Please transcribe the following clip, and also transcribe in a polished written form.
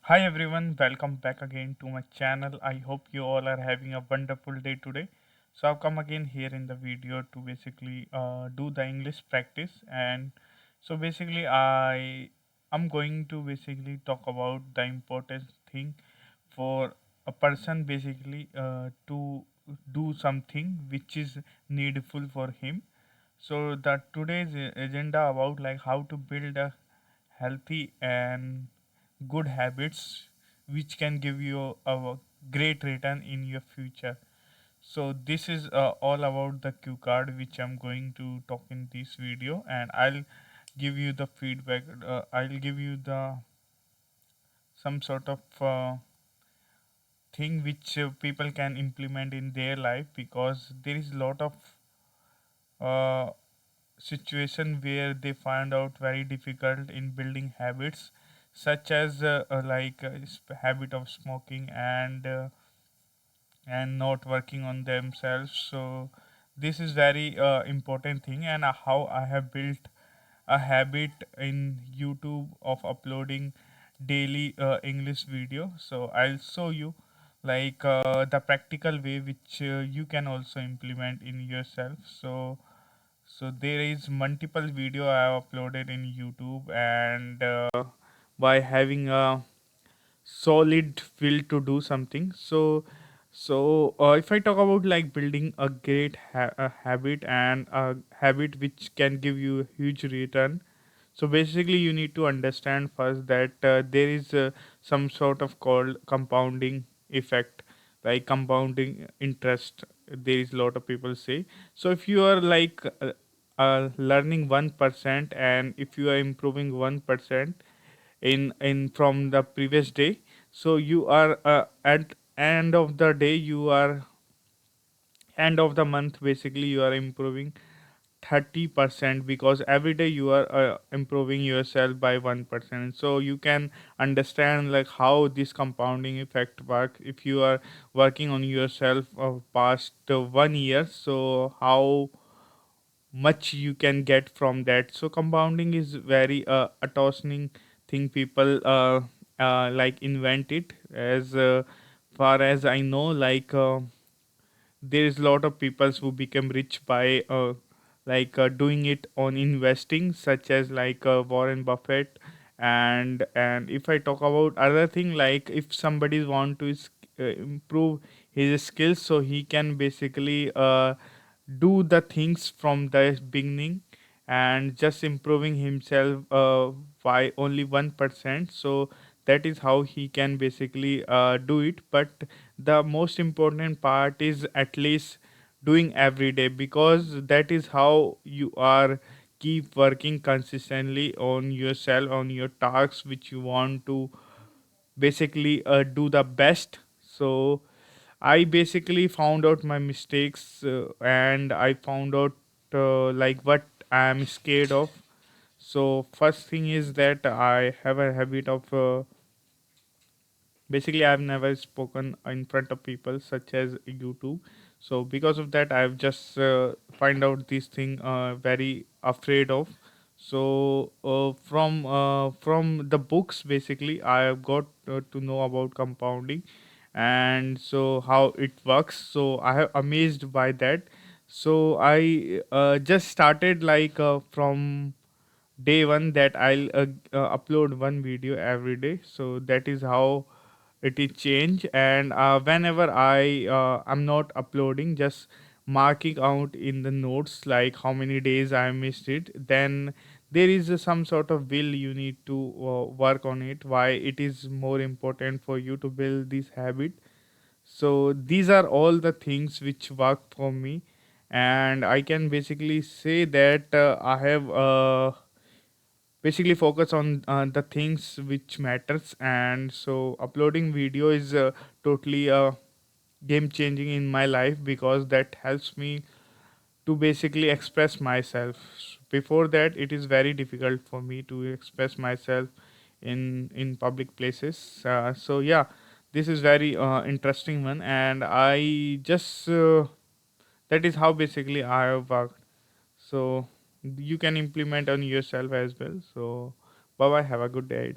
Hi everyone, welcome back again to my channel. I hope you all are having a wonderful day today. So I've come again here in the video to basically do the English practice, and so basically I'm going to basically talk about the important thing for a person basically to do something which is needful for him. So the today's agenda about like how to build a healthy and good habits which can give you a great return in your future. So this is all about the cue card which I'm going to talk in this video, and I'll give you the feedback. I'll give you the some sort of thing which people can implement in their life, because there is a lot of uh, situation where they find out very difficult in building habits, such as habit of smoking and not working on themselves. So this is very important thing, and how I have built a habit in YouTube of uploading daily English video. So I'll show you the practical way which you can also implement in yourself. So there is multiple video I have uploaded in YouTube, and by having a solid will to do something. So if I talk about like building a great a habit, and a habit which can give you a huge return. So basically you need to understand first that there is some sort of called compounding effect, like compounding interest. There is a lot of people say. So if you are learning 1%, and if you are improving 1% in from the previous day, so you are at end of the day, you are end of the month, basically you are improving 30%, because every day you are improving yourself by 1%. So you can understand like how this compounding effect work. If you are working on yourself past 1 year, so how much you can get from that. So compounding is very astonishing thing. People like invent it. As far as I know, there is a lot of people who become rich by doing it on investing, such as Warren Buffett. And if I talk about other thing, like if somebody want to improve his skills, so he can basically do the things from the beginning, and just improving himself by only 1%. So that is how he can basically do it. But the most important part is at least doing every day, because that is how you are keep working consistently on yourself, on your tasks which you want to basically do the best. So I basically found out my mistakes, and I found out what I am scared of. So first thing is that I have a habit of basically I've never spoken in front of people, such as YouTube. So because of that, I've just find out this thing very afraid of. So from the books, basically I have got to know about compounding, and so how it works. So I have amazed by that. So I just started from day one, that I'll upload one video every day. So that is how it is change. And whenever I'm not uploading, just marking out in the notes like how many days I missed it, then there is some sort of will you need to work on it, why it is more important for you to build this habit. So these are all the things which work for me, and I can basically say that I have basically focus on the things which matters. And so uploading video is totally game changing in my life, because that helps me to basically express myself. Before that, it is very difficult for me to express myself in public places. So yeah, this is very interesting one, and I just that is how basically I have worked. So you can implement on yourself as well. So bye bye, have a good day.